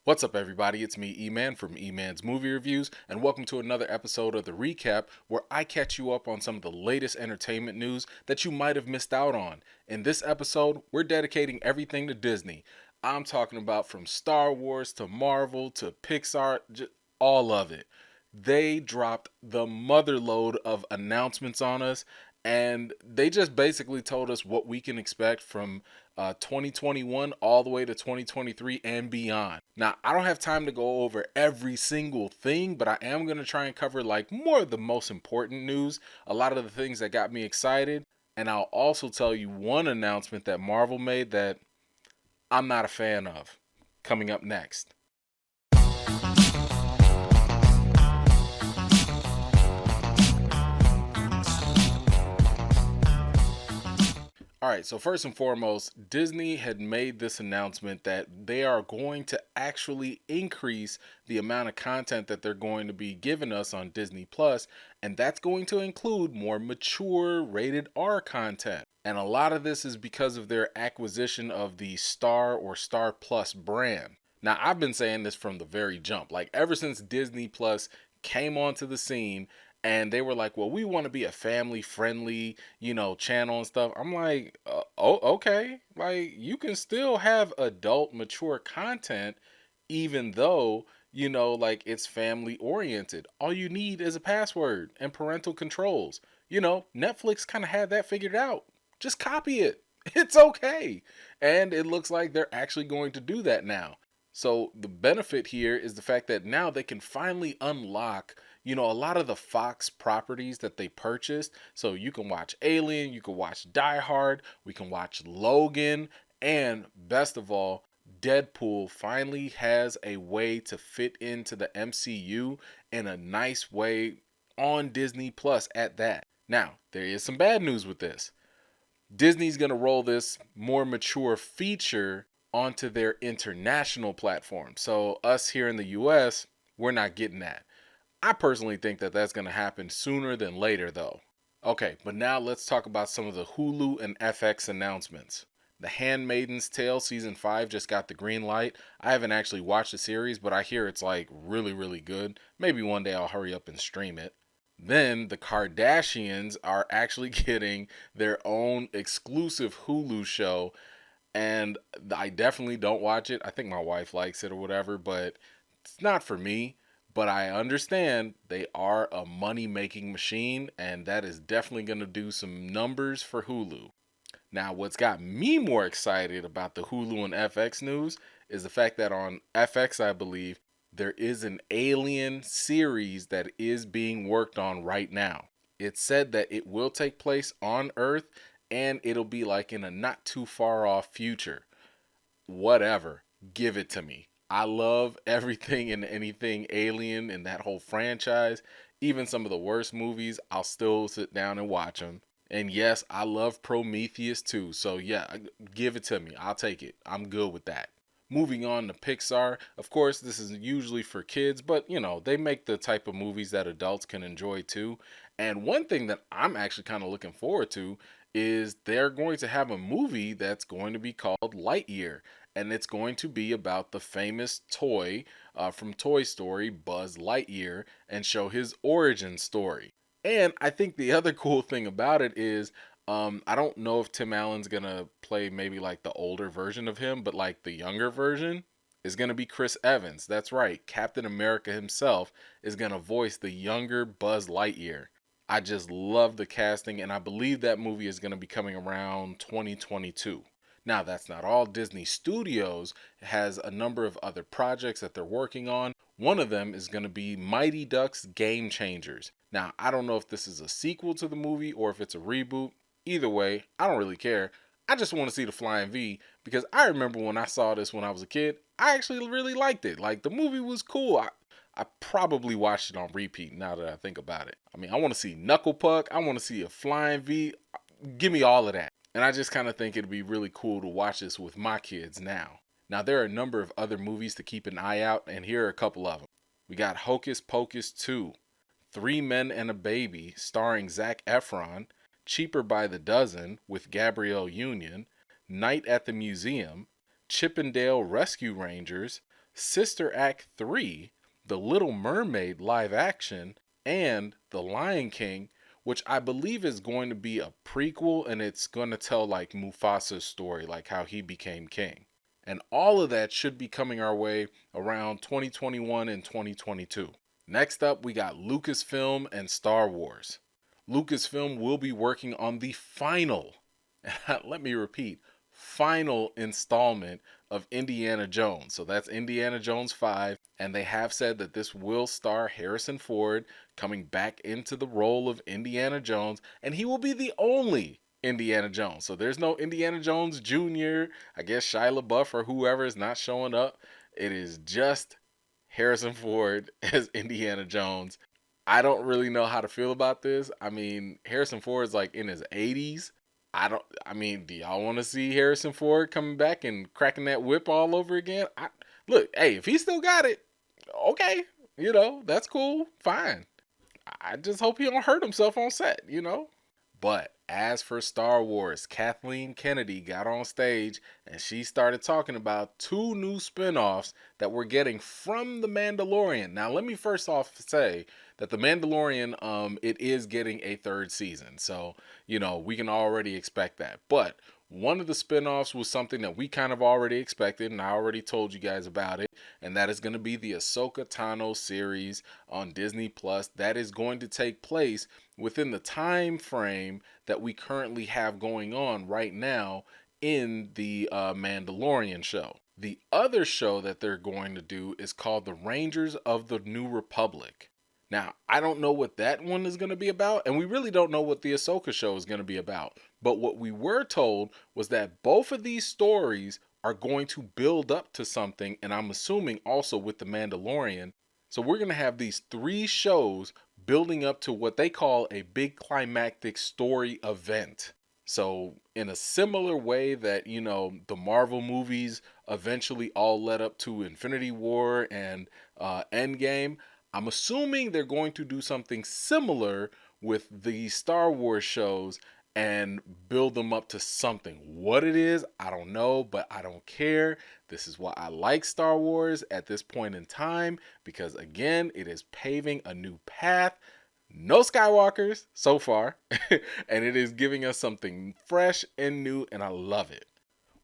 What's up, everybody? It's me, E-Man from E-Man's Movie Reviews, and welcome to another episode of The Recap, where I catch you up on some of the latest entertainment news that you might have missed out on. In this episode, we're dedicating everything to Disney. I'm talking about from Star Wars to Marvel to Pixar, all of it. They dropped the motherload of announcements on us, and they just basically told us what we can expect from 2021 all the way to 2023 and beyond. Now, I don't have time to go over every single thing, but I am going to try and cover like more of the most important news, a lot of the things that got me excited, and I'll also tell you one announcement that Marvel made that I'm not a fan of. Coming up next. All right, so first and foremost, Disney had made this announcement that they are going to actually increase the amount of content that they're going to be giving us on Disney Plus, and that's going to include more mature rated R content. And a lot of this is because of their acquisition of the Star or Star Plus brand. Now, I've been saying this from the very jump, like ever since Disney Plus came onto the scene and they were like, well, we want to be a family friendly, channel and stuff. I'm like, oh, okay. Like, you can still have adult, mature content, even though, like it's family oriented. All you need is a password and parental controls. Netflix kind of had that figured out. Just copy it. It's okay. And it looks like they're actually going to do that now. So the benefit here is the fact that now they can finally unlock, a lot of the Fox properties that they purchased. So you can watch Alien, you can watch Die Hard, we can watch Logan, and best of all, Deadpool finally has a way to fit into the MCU in a nice way on Disney Plus at that. Now, there is some bad news with this. Disney's going to roll this more mature feature onto their international platform. So us here in the US, we're not getting that. I personally think that that's going to happen sooner than later though. Okay, but now let's talk about some of the Hulu and FX announcements. The Handmaid's Tale season 5 just got the green light. I haven't actually watched the series, but I hear it's like really, really good. Maybe one day I'll hurry up and stream it. Then the Kardashians are actually getting their own exclusive Hulu show, and I definitely don't watch it. I think my wife likes it or whatever, but it's not for me. But I understand they are a money making machine, and that is definitely going to do some numbers for Hulu. Now, what's got me more excited about the Hulu and FX news is the fact that on FX, I believe, there is an Alien series that is being worked on right now. It's said that it will take place on Earth and it'll be like in a not too far off future. Whatever, give it to me. I love everything and anything Alien and that whole franchise. Even some of the worst movies, I'll still sit down and watch them. And yes, I love Prometheus too. So yeah, give it to me. I'll take it. I'm good with that. Moving on to Pixar. Of course, this is usually for kids, but they make the type of movies that adults can enjoy too. And one thing that I'm actually kind of looking forward to is they're going to have a movie that's going to be called Lightyear. And it's going to be about the famous toy from Toy Story, Buzz Lightyear, and show his origin story. And I think the other cool thing about it is I don't know if Tim Allen's gonna play maybe like the older version of him, but like the younger version is gonna be Chris Evans. That's right, Captain America himself is gonna voice the younger Buzz Lightyear. I just love the casting, and I believe that movie is gonna be coming around 2022. Now, that's not all. Disney Studios has a number of other projects that they're working on. One of them is going to be Mighty Ducks Game Changers. Now, I don't know if this is a sequel to the movie or if it's a reboot. Either way, I don't really care. I just want to see the Flying V because I remember when I saw this when I was a kid, I actually really liked it. Like, the movie was cool. I probably watched it on repeat now that I think about it. I mean, I want to see Knuckle Puck. I want to see a Flying V. Give me all of that. And I just kind of think it'd be really cool to watch this with my kids now. Now, there are a number of other movies to keep an eye out, and here are a couple of them. We got Hocus Pocus 2, Three Men and a Baby, starring Zac Efron, Cheaper by the Dozen with Gabrielle Union, Night at the Museum, Chippendale Rescue Rangers, Sister Act 3, The Little Mermaid live action, and The Lion King, which I believe is going to be a prequel and it's going to tell like Mufasa's story, like how he became king. And all of that should be coming our way around 2021 and 2022. Next up, we got Lucasfilm and Star Wars. Lucasfilm will be working on the final, let me repeat, final installment of Indiana Jones. So that's Indiana Jones 5. And they have said that this will star Harrison Ford coming back into the role of Indiana Jones. And he will be the only Indiana Jones. So there's no Indiana Jones Jr., I guess Shia LaBeouf or whoever is not showing up. It is just Harrison Ford as Indiana Jones. I don't really know how to feel about this. I mean, Harrison Ford's like in his 80s. I mean, do y'all want to see Harrison Ford coming back and cracking that whip all over again? Look, hey, if he still got it, okay, that's cool, fine. I just hope he don't hurt himself on set. But as for Star Wars, Kathleen Kennedy got on stage and she started talking about two new spin-offs that we're getting from The Mandalorian. Now, let me first off say that The Mandalorian, it is getting a third season. So, we can already expect that. But one of the spin-offs was something that we kind of already expected, and I already told you guys about it, and that is going to be the Ahsoka Tano series on Disney Plus. That is going to take place within the time frame that we currently have going on right now in the Mandalorian show. The other show that they're going to do is called The Rangers of the New Republic. Now, I don't know what that one is going to be about, and we really don't know what the Ahsoka show is going to be about. But what we were told was that both of these stories are going to build up to something, and I'm assuming also with The Mandalorian. So we're going to have these three shows building up to what they call a big climactic story event. So in a similar way that, the Marvel movies eventually all led up to Infinity War and Endgame, I'm assuming they're going to do something similar with the Star Wars shows and build them up to something. What it is, I don't know, but I don't care. This is why I like Star Wars at this point in time, because again, it is paving a new path. No Skywalkers so far, and it is giving us something fresh and new, and I love it.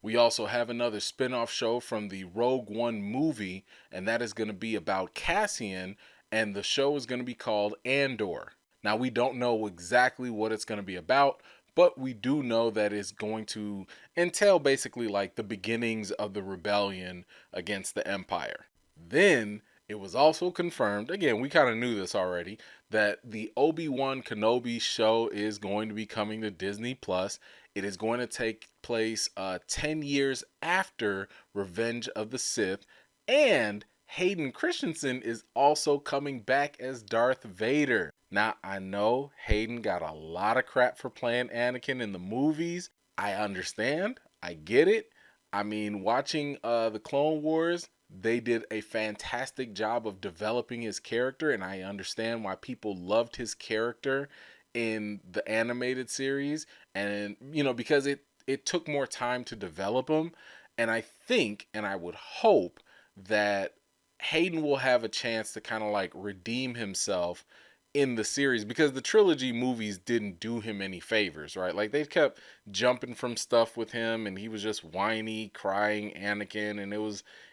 We also have another spin-off show from the Rogue One movie, and that is going to be about Cassian, and the show is going to be called Andor. Now, we don't know exactly what it's going to be about, but we do know that it's going to entail basically like the beginnings of the rebellion against the Empire. Then it was also confirmed, again, we kind of knew this already, that the Obi-Wan Kenobi show is going to be coming to Disney Plus. It is going to take place 10 years after Revenge of the Sith, and Hayden Christensen is also coming back as Darth Vader. Now, I know Hayden got a lot of crap for playing Anakin in the movies. I understand. I get it. I mean, watching the Clone Wars, they did a fantastic job of developing his character, and I understand why people loved his character in the animated series. And, because it took more time to develop him. And I think, and I would hope that Hayden will have a chance to kind of like redeem himself in the series, because the trilogy movies didn't do him any favors, right? Like they kept jumping from stuff with him and he was just whiny, crying Anakin, and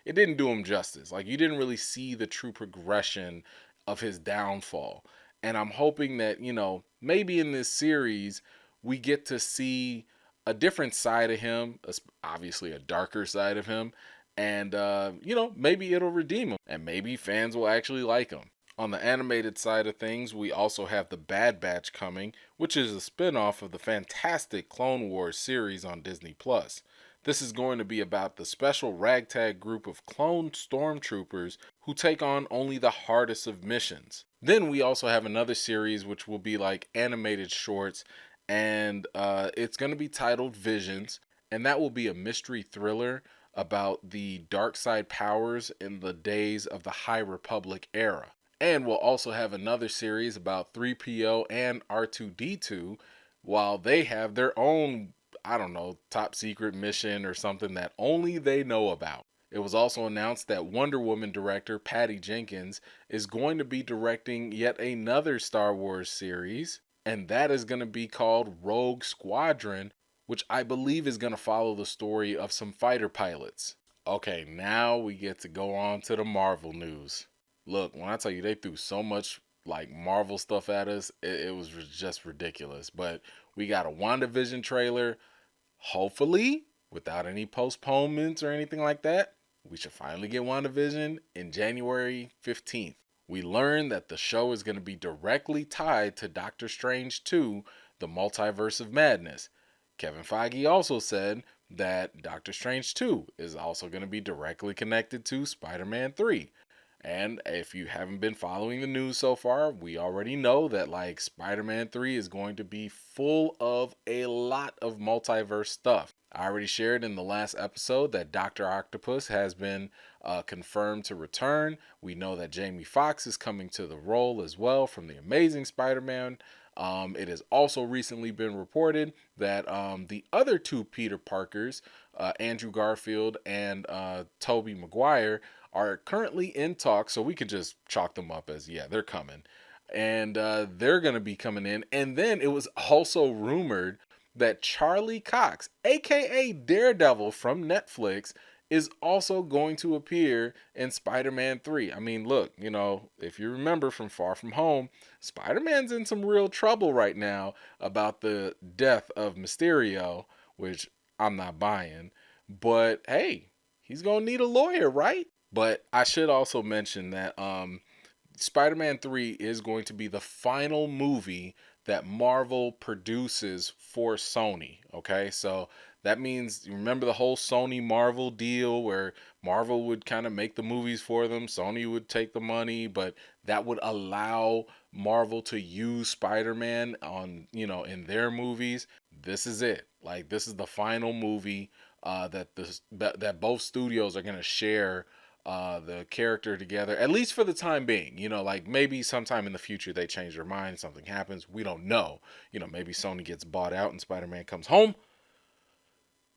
it didn't do him justice. Like you didn't really see the true progression of his downfall. And I'm hoping that, maybe in this series we get to see a different side of him, obviously a darker side of him, and maybe it'll redeem him and maybe fans will actually like him. On the animated side of things, we also have The Bad Batch coming, which is a spin-off of the fantastic Clone Wars series on Disney Plus. This is going to be about the special ragtag group of clone stormtroopers who take on only the hardest of missions. Then we also have another series which will be like animated shorts, and it's going to be titled Visions, and that will be a mystery thriller about the dark side powers in the days of the High Republic era. And we'll also have another series about 3PO and R2-D2 while they have their own, I don't know, top secret mission or something that only they know about. It was also announced that Wonder Woman director Patty Jenkins is going to be directing yet another Star Wars series, and that is going to be called Rogue Squadron, which I believe is going to follow the story of some fighter pilots. Okay, now we get to go on to the Marvel news. Look, when I tell you they threw so much like Marvel stuff at us, it was just ridiculous. But we got a WandaVision trailer. Hopefully, without any postponements or anything like that, we should finally get WandaVision in January 15th. We learned that the show is going to be directly tied to Doctor Strange 2, The Multiverse of Madness. Kevin Feige also said that Doctor Strange 2 is also going to be directly connected to Spider Man 3. And if you haven't been following the news so far, we already know that like Spider-Man 3 is going to be full of a lot of multiverse stuff. I already shared in the last episode that Dr. Octopus has been confirmed to return. We know that Jamie Foxx is coming to the role as well from The Amazing Spider-Man. It has also recently been reported that the other two Peter Parkers, Andrew Garfield and Tobey Maguire, are currently in talks, so we could just chalk them up as, yeah, they're coming. And they're going to be coming in. And then it was also rumored that Charlie Cox, aka Daredevil from Netflix, is also going to appear in Spider Man 3. I mean, look, if you remember from Far From Home, Spider Man's in some real trouble right now about the death of Mysterio, which I'm not buying. But hey, he's going to need a lawyer, right? But I should also mention that Spider-Man 3 is going to be the final movie that Marvel produces for Sony. Okay, so that means, you remember the whole Sony Marvel deal where Marvel would kind of make the movies for them, Sony would take the money, but that would allow Marvel to use Spider-Man on, in their movies. This is it. Like, this is the final movie that both studios are going to share the character together, at least for the time being. Like maybe sometime in the future they change their mind, something happens. We don't know. Maybe Sony gets bought out and Spider Man comes home.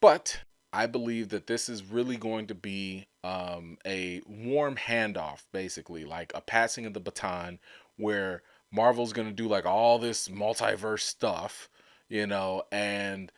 But I believe that this is really going to be a warm handoff, basically, like a passing of the baton where Marvel's going to do like all this multiverse stuff, and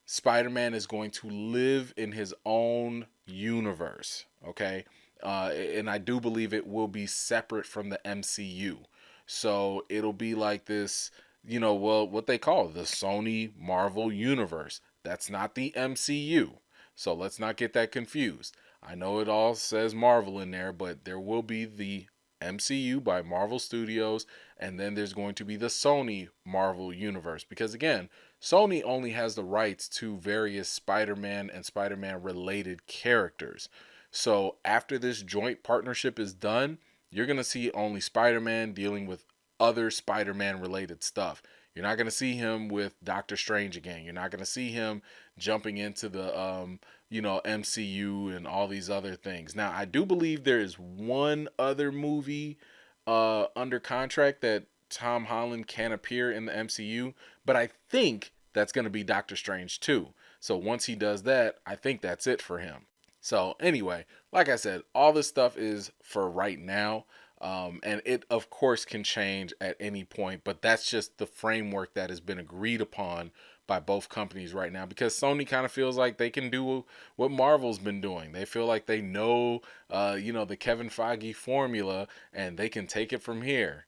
Spider-Man is going to live in his own universe, okay? And I do believe it will be separate from the MCU. So it'll be like this, what they call the Sony Marvel universe. That's not the MCU. So let's not get that confused. I know it all says Marvel in there, but there will be the MCU by Marvel Studios, and then there's going to be the Sony Marvel universe. Because again, Sony only has the rights to various Spider-Man and Spider-Man related characters. So after this joint partnership is done, you're going to see only Spider-Man dealing with other Spider-Man related stuff. You're not going to see him with Doctor Strange again. You're not going to see him jumping into the MCU and all these other things. Now, I do believe there is one other movie under contract that Tom Holland can appear in the MCU, but I think that's going to be Doctor Strange 2. So once he does that, I think that's it for him. So anyway, like I said, all this stuff is for right now. And it, of course, can change at any point, but that's just the framework that has been agreed upon by both companies right now, because Sony kind of feels like they can do what Marvel's been doing. They feel like they know, the Kevin Feige formula, and they can take it from here.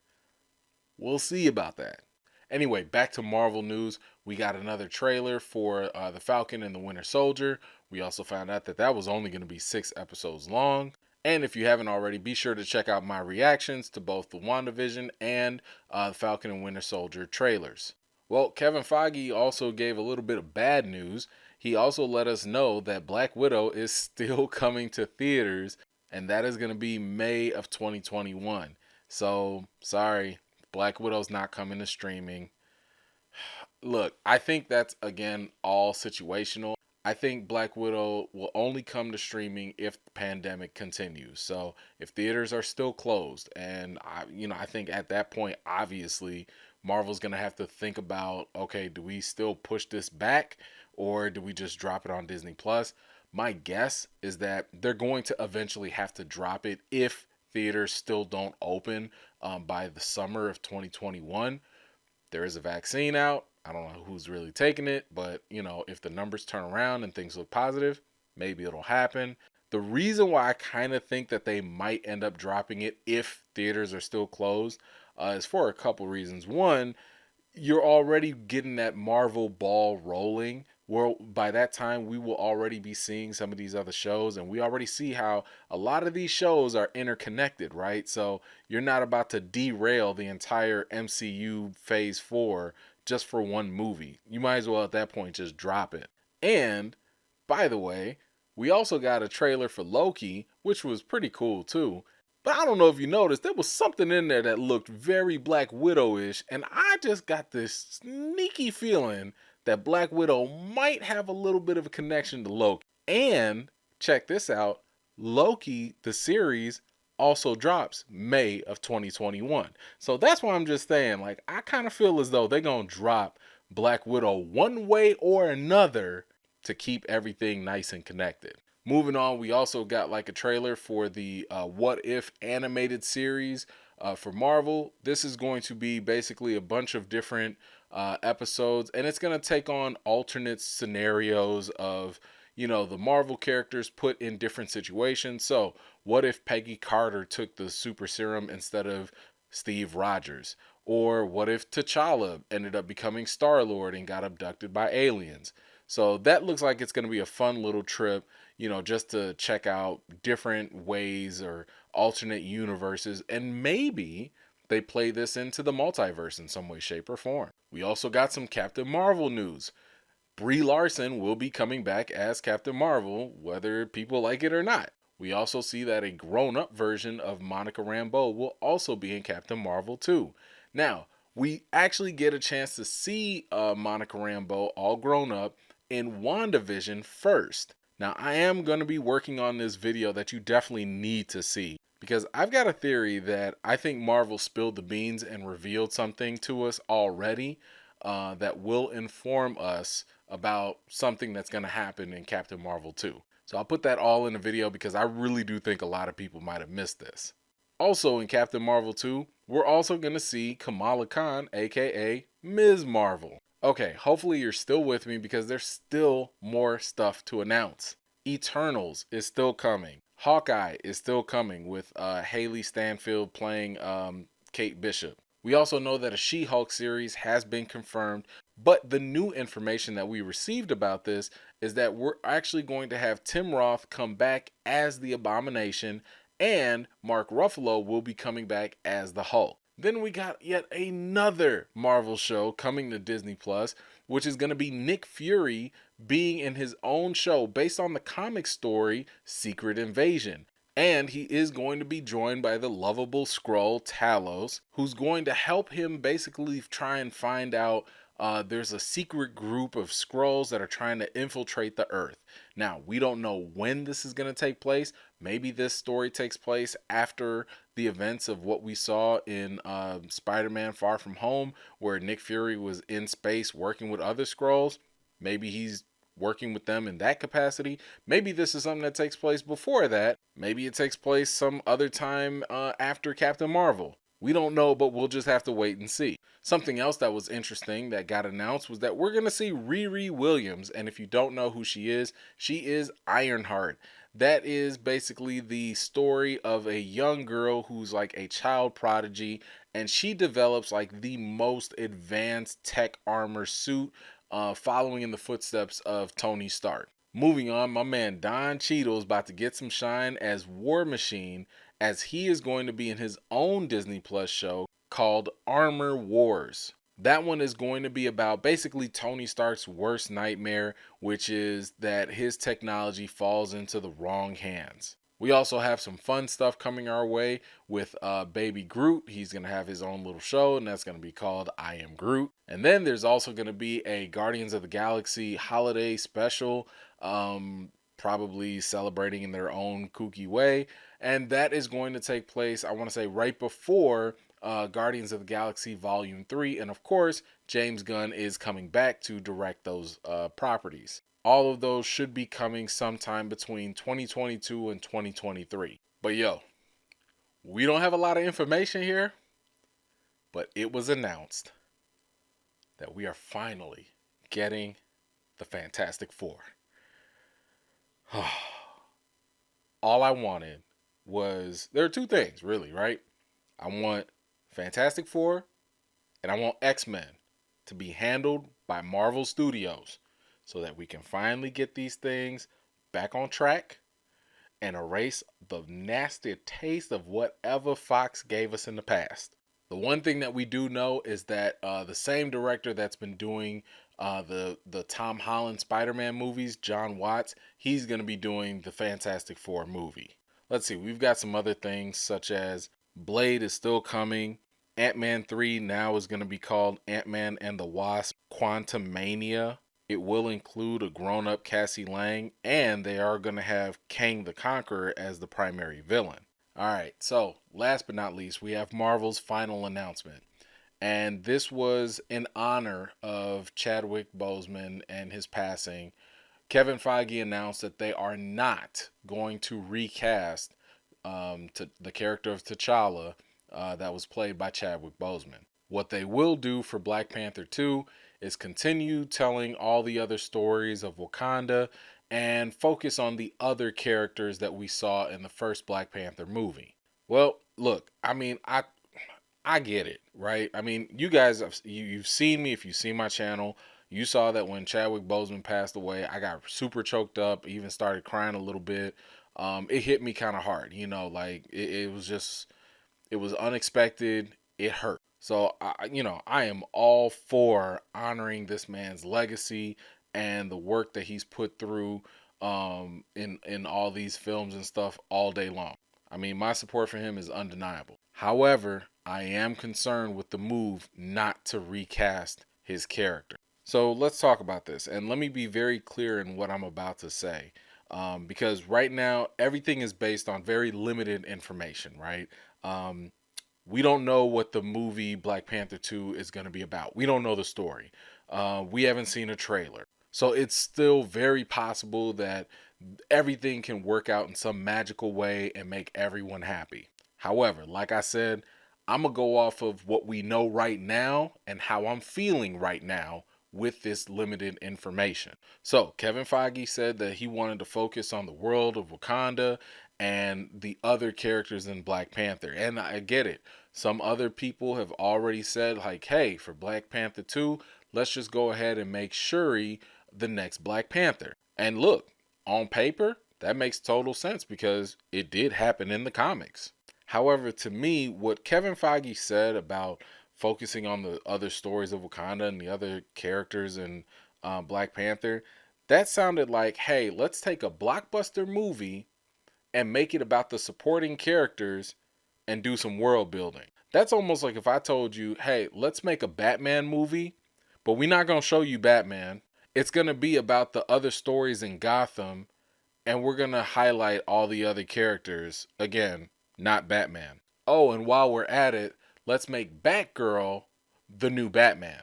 We'll see about that. Anyway, back to Marvel news. We got another trailer for The Falcon and the Winter Soldier. We also found out that that was only going to be 6 episodes long. And if you haven't already, be sure to check out my reactions to both the WandaVision and the Falcon and Winter Soldier trailers. Well, Kevin Feige also gave a little bit of bad news. He also let us know that Black Widow is still coming to theaters, and that is going to be May of 2021. So, sorry, Black Widow's not coming to streaming. Look, I think that's, again, all situational. I think Black Widow will only come to streaming if the pandemic continues. So if theaters are still closed, and I think at that point, obviously, Marvel's gonna have to think about, okay, do we still push this back, or do we just drop it on Disney Plus? My guess is that they're going to eventually have to drop it if theaters still don't open by the summer of 2021. There is a vaccine out. I don't know who's really taking it, but if the numbers turn around and things look positive, maybe it'll happen. The reason why I kind of think that they might end up dropping it if theaters are still closed is for a couple reasons. One, you're already getting that Marvel ball rolling. Well, by that time, we will already be seeing some of these other shows, and we already see how a lot of these shows are interconnected, right? So you're not about to derail the entire MCU Phase 4 just for one movie. You might as well at that point just drop it. And by the way, we also got a trailer for Loki, which was pretty cool too. But I don't know if you noticed, there was something in there that looked very Black Widow-ish, and I just got this sneaky feeling that Black Widow might have a little bit of a connection to Loki. And check this out, Loki, the series, also drops May of 2021. So that's why I'm just saying, like, I kind of feel as though they're going to drop Black Widow one way or another to keep everything nice and connected. Moving on, we also got like a trailer for the What If animated series for Marvel. This is going to be basically a bunch of different episodes, and it's going to take on alternate scenarios of, the Marvel characters put in different situations. So, what if Peggy Carter took the super serum instead of Steve Rogers? Or what if T'Challa ended up becoming Star-Lord and got abducted by aliens? So that looks like it's going to be a fun little trip, just to check out different ways or alternate universes. And maybe they play this into the multiverse in some way, shape, or form. We also got some Captain Marvel news. Brie Larson will be coming back as Captain Marvel, whether people like it or not. We also see that a grown-up version of Monica Rambeau will also be in Captain Marvel too. Now, we actually get a chance to see Monica Rambeau all grown up in WandaVision first. Now, I am going to be working on this video that you definitely need to see, because I've got a theory that I think Marvel spilled the beans and revealed something to us already that will inform us about something that's going to happen in Captain Marvel 2. So I'll put that all in a video because I really do think a lot of people might have missed this. Also in Captain Marvel 2, we're also going to see Kamala Khan, aka Ms. Marvel. Okay, hopefully you're still with me because there's still more stuff to announce. Eternals is still coming. Hawkeye is still coming with Haley Stanfield playing Kate Bishop. We also know that a She-Hulk series has been confirmed, but the new information that we received about this is that we're actually going to have Tim Roth come back as the Abomination, and Mark Ruffalo will be coming back as the Hulk. Then we got yet another Marvel show coming to Disney Plus, which is going to be Nick Fury being in his own show based on the comic story Secret Invasion. And he is going to be joined by the lovable Skrull Talos, who's going to help him basically try and find out there's a secret group of Skrulls that are trying to infiltrate the Earth. Now, we don't know when this is going to take place. Maybe this story takes place after the events of what we saw in Spider-Man Far From Home, where Nick Fury was in space working with other Skrulls. Maybe he's working with them in that capacity. Maybe this is something that takes place before that. Maybe it takes place some other time after Captain Marvel. We don't know, but we'll just have to wait and see. Something else that was interesting that got announced was that we're going to see Riri Williams. And if you don't know who she is Ironheart. That is basically the story of a young girl who's like a child prodigy, and she develops like the most advanced tech armor suit, following in the footsteps of Tony Stark. Moving on, my man Don Cheadle is about to get some shine as War Machine, as he is going to be in his own Disney Plus show called Armor Wars. That one is going to be about basically Tony Stark's worst nightmare, which is that his technology falls into the wrong hands. We also have some fun stuff coming our way with Baby Groot. He's going to have his own little show, and that's going to be called I Am Groot. And then there's also going to be a Guardians of the Galaxy holiday special, probably celebrating in their own kooky way. And that is going to take place, I want to say, right before Guardians of the Galaxy Volume 3. And of course, James Gunn is coming back to direct those properties. All of those should be coming sometime between 2022 and 2023. But yo, we don't have a lot of information here, but it was announced that we are finally getting the Fantastic Four. All I wanted was, there are two things really, right? I want Fantastic Four and I want X-Men to be handled by Marvel Studios so that we can finally get these things back on track and erase the nasty taste of whatever Fox gave us in the past. The one thing that we do know is that the same director that's been doing the Tom Holland Spider-Man movies, John Watts, he's going to be doing the Fantastic Four movie. Let's see, we've got some other things such as Blade is still coming. Ant-Man 3 now is going to be called Ant-Man and the Wasp Quantumania. It will include a grown-up Cassie Lang, and they are going to have Kang the Conqueror as the primary villain. Alright, so last but not least, we have Marvel's final announcement. And this was in honor of Chadwick Boseman and his passing. Kevin Feige announced that they are not going to recast to the character of T'Challa that was played by Chadwick Boseman. What they will do for Black Panther 2 is continue telling all the other stories of Wakanda and focus on the other characters that we saw in the first Black Panther movie. Well, look, I mean, I get it, right? I mean, you guys, you've seen me. If you've seen my channel, you saw that when Chadwick Boseman passed away, I got super choked up, even started crying a little bit. It hit me kind of hard, you know, like it was just, it was unexpected. It hurt. So, I am all for honoring this man's legacy and the work that he's put through in all these films and stuff all day long. I mean, my support for him is undeniable. However, I am concerned with the move not to recast his character. So let's talk about this. And let me be very clear in what I'm about to say. Because right now, everything is based on very limited information, right? We don't know what the movie Black Panther 2 is going to be about. We don't know the story. We haven't seen a trailer. So it's still very possible that everything can work out in some magical way and make everyone happy. However, like I said, I'm going to go off of what we know right now and how I'm feeling right now with this limited information. So, Kevin Feige said that he wanted to focus on the world of Wakanda and the other characters in Black Panther. And I get it. Some other people have already said, like, hey, for Black Panther 2, let's just go ahead and make Shuri the next Black Panther. And look, on paper, that makes total sense because it did happen in the comics. However, to me, what Kevin Feige said about focusing on the other stories of Wakanda and the other characters in Black Panther, that sounded like, hey, let's take a blockbuster movie and make it about the supporting characters and do some world building. That's almost like if I told you, hey, let's make a Batman movie, but we're not going to show you Batman. It's going to be about the other stories in Gotham, and we're going to highlight all the other characters. Again, not Batman. Oh, and while we're at it, let's make Batgirl the new Batman.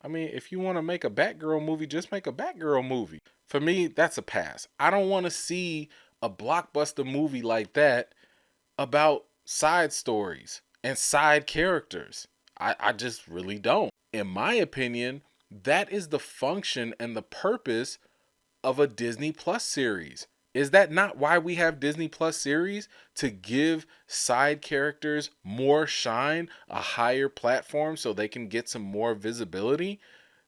I mean, if you want to make a Batgirl movie, just make a Batgirl movie. For me, that's a pass. I don't want to see a blockbuster movie like that about side stories and side characters. I just really don't. In my opinion, that is the function and the purpose of a Disney Plus series. Is that not why we have Disney Plus series? To give side characters more shine, a higher platform so they can get some more visibility?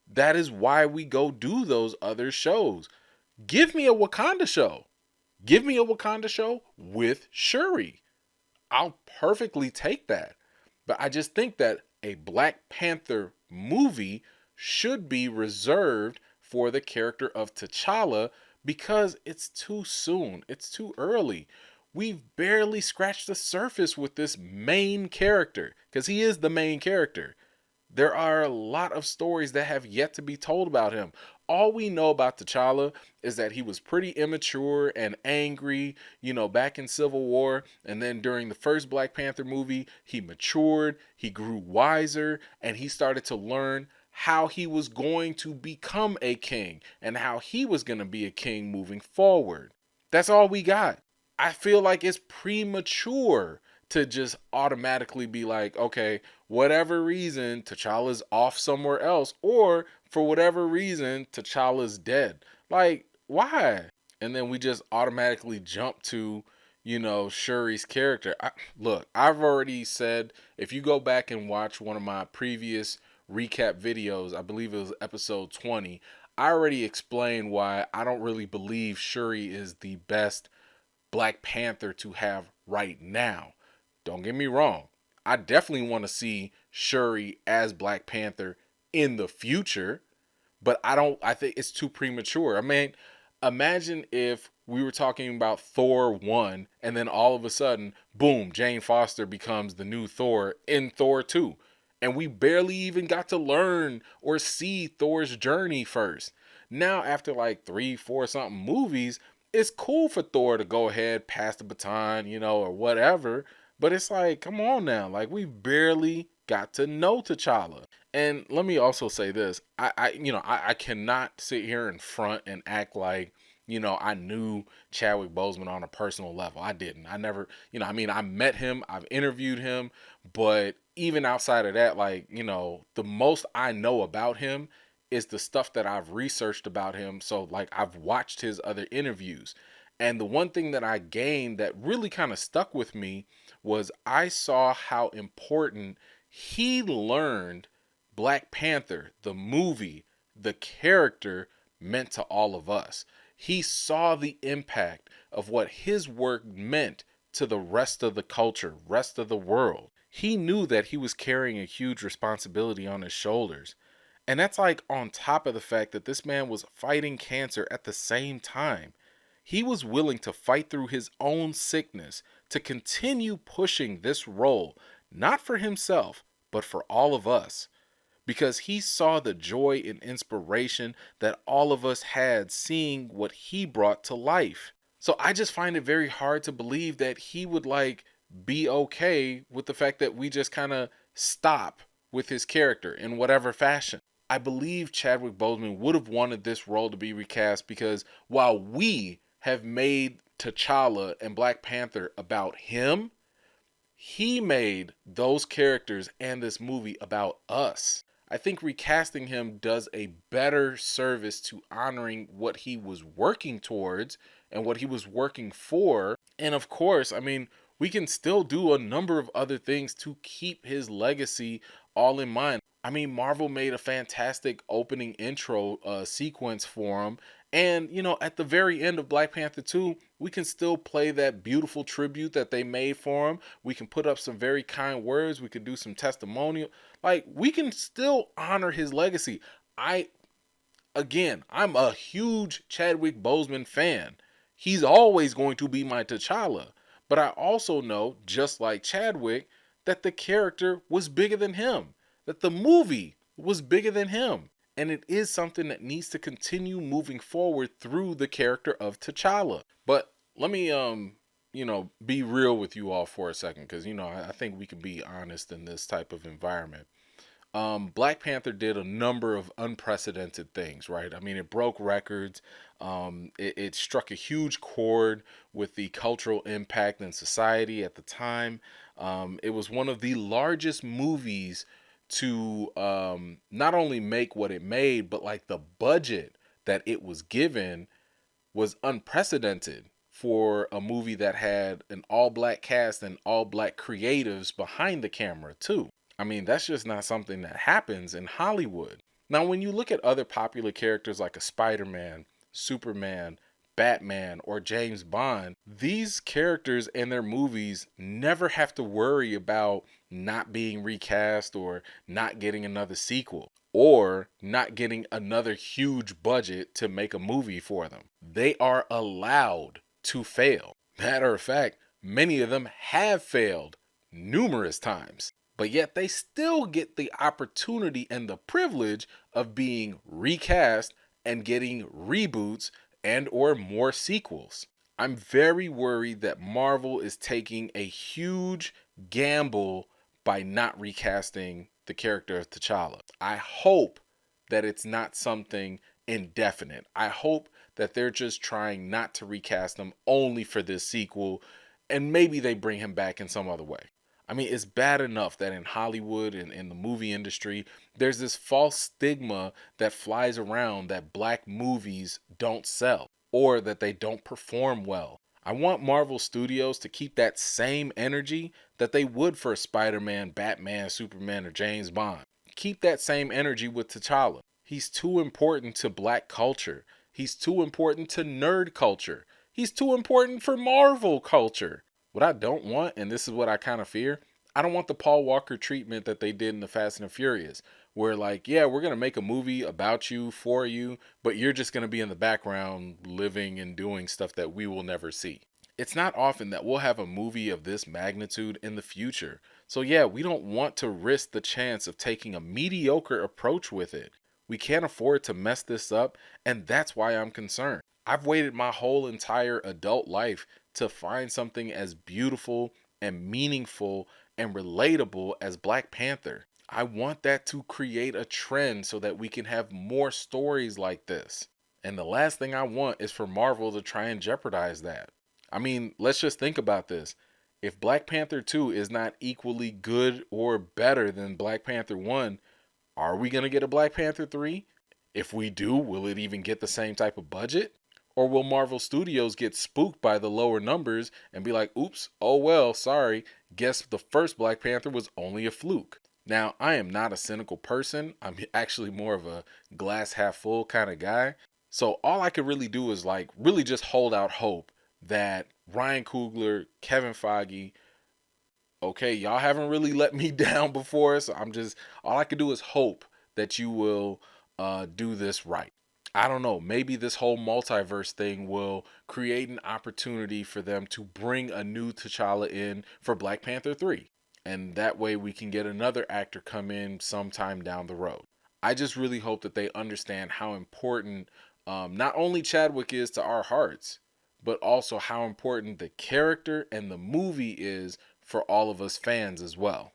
That is why we go do those other shows. Give me a Wakanda show. Give me a Wakanda show with Shuri. I'll perfectly take that. But I just think that a Black Panther movie should be reserved for the character of T'Challa because it's too soon. It's too early. We've barely scratched the surface with this main character because he is the main character. There are a lot of stories that have yet to be told about him. All we know about T'Challa is that he was pretty immature and angry, back in Civil War. And then during the first Black Panther movie, he matured, he grew wiser, and he started to learn how he was going to become a king and how he was going to be a king moving forward. That's all we got. I feel like it's premature to just automatically be like, okay, whatever reason, T'Challa's off somewhere else, or for whatever reason, T'Challa's dead. Like, why? And then we just automatically jump to, Shuri's character. Look, I've already said, if you go back and watch one of my previous recap videos, I believe it was episode 20, I already explained why I don't really believe Shuri is the best Black Panther to have right now. Don't get me wrong. I definitely want to see Shuri as Black Panther in the future, but I think it's too premature. I mean, imagine if we were talking about Thor 1 and then all of a sudden, boom, Jane Foster becomes the new Thor in Thor 2. And we barely even got to learn or see Thor's journey first. Now, after like 3, 4 something movies, it's cool for Thor to go ahead, pass the baton, or whatever. But it's like, come on now. Like, we barely got to know T'Challa. And let me also say this. I cannot sit here in front and act like, I knew Chadwick Boseman on a personal level. I didn't. I never, I met him, I've interviewed him, but even outside of that, like, the most I know about him is the stuff that I've researched about him. So, like, I've watched his other interviews. And the one thing that I gained that really kind of stuck with me was I saw how important he learned Black Panther, the movie, the character, meant to all of us. He saw the impact of what his work meant to the rest of the culture, rest of the world. He knew that he was carrying a huge responsibility on his shoulders. And that's like on top of the fact that this man was fighting cancer at the same time. He was willing to fight through his own sickness to continue pushing this role, not for himself, but for all of us, because he saw the joy and inspiration that all of us had seeing what he brought to life. So I just find it very hard to believe that he would like be okay with the fact that we just kind of stop with his character in whatever fashion. I believe Chadwick Boseman would have wanted this role to be recast because while we have made T'Challa and Black Panther about him, he made those characters and this movie about us. I think recasting him does a better service to honoring what he was working towards and what he was working for. And of course, I mean, we can still do a number of other things to keep his legacy all in mind. I mean, Marvel made a fantastic opening intro sequence for him. And, at the very end of Black Panther 2, we can still play that beautiful tribute that they made for him. We can put up some very kind words. We can do some testimonial. Like, we can still honor his legacy. I'm a huge Chadwick Boseman fan. He's always going to be my T'Challa. But I also know, just like Chadwick, that the character was bigger than him, that the movie was bigger than him. And it is something that needs to continue moving forward through the character of T'Challa. But let me, be real with you all for a second, because, I think we can be honest in this type of environment. Black Panther did a number of unprecedented things, right? I mean, it broke records. It struck a huge chord with the cultural impact in society at the time. It was one of the largest movies to not only make what it made, but like the budget that it was given was unprecedented for a movie that had an all black cast and all black creatives behind the camera, too. I mean, that's just not something that happens in Hollywood. Now, when you look at other popular characters like a Spider-Man, Superman, Batman, or James Bond, these characters and their movies never have to worry about not being recast or not getting another sequel or not getting another huge budget to make a movie for them. They are allowed to fail. Matter of fact, many of them have failed numerous times, but yet they still get the opportunity and the privilege of being recast and getting reboots and or more sequels. I'm very worried that Marvel is taking a huge gamble by not recasting the character of T'Challa. I hope that it's not something indefinite. I hope that they're just trying not to recast him only for this sequel, and maybe they bring him back in some other way. I mean, it's bad enough that in Hollywood and in the movie industry, there's this false stigma that flies around that black movies don't sell or that they don't perform well. I want Marvel Studios to keep that same energy that they would for Spider-Man, Batman, Superman, or James Bond. Keep that same energy with T'Challa. He's too important to black culture. He's too important to nerd culture. He's too important for Marvel culture. What I don't want, and this is what I kind of fear, I don't want the Paul Walker treatment that they did in the Fast and the Furious, where like, yeah, we're gonna make a movie about you, for you, but you're just gonna be in the background living and doing stuff that we will never see. It's not often that we'll have a movie of this magnitude in the future. So yeah, we don't want to risk the chance of taking a mediocre approach with it. We can't afford to mess this up, and that's why I'm concerned. I've waited my whole entire adult life to find something as beautiful and meaningful and relatable as Black Panther. I want that to create a trend so that we can have more stories like this. And the last thing I want is for Marvel to try and jeopardize that. I mean, let's just think about this. If Black Panther 2 is not equally good or better than Black Panther 1, are we going to get a Black Panther 3? If we do, will it even get the same type of budget? Or will Marvel Studios get spooked by the lower numbers and be like, oops, oh well, sorry, guess the first Black Panther was only a fluke? Now, I am not a cynical person. I'm actually more of a glass half full kind of guy. So all I could really do is like really just hold out hope that Ryan Coogler, Kevin Feige, okay, y'all haven't really let me down before, so I'm just, all I can do is hope that you will do this right. I don't know, maybe this whole multiverse thing will create an opportunity for them to bring a new T'Challa in for Black Panther 3. And that way we can get another actor come in sometime down the road. I just really hope that they understand how important not only Chadwick is to our hearts, but also how important the character and the movie is for all of us fans as well.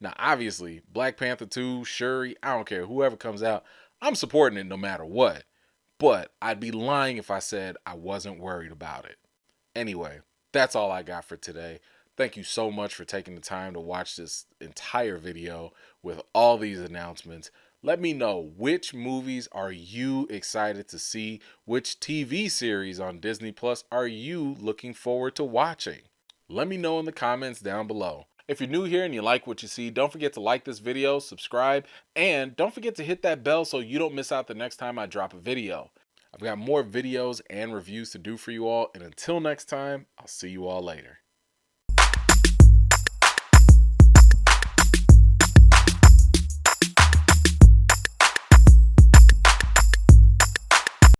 Now, obviously, Black Panther 2, Shuri, I don't care, whoever comes out, I'm supporting it no matter what. But I'd be lying if I said I wasn't worried about it. Anyway, that's all I got for today. Thank you so much for taking the time to watch this entire video with all these announcements. Let me know, which movies are you excited to see? Which TV series on Disney Plus are you looking forward to watching? Let me know in the comments down below. If you're new here and you like what you see, don't forget to like this video, subscribe, and don't forget to hit that bell so you don't miss out the next time I drop a video. I've got more videos and reviews to do for you all, and until next time, I'll see you all later.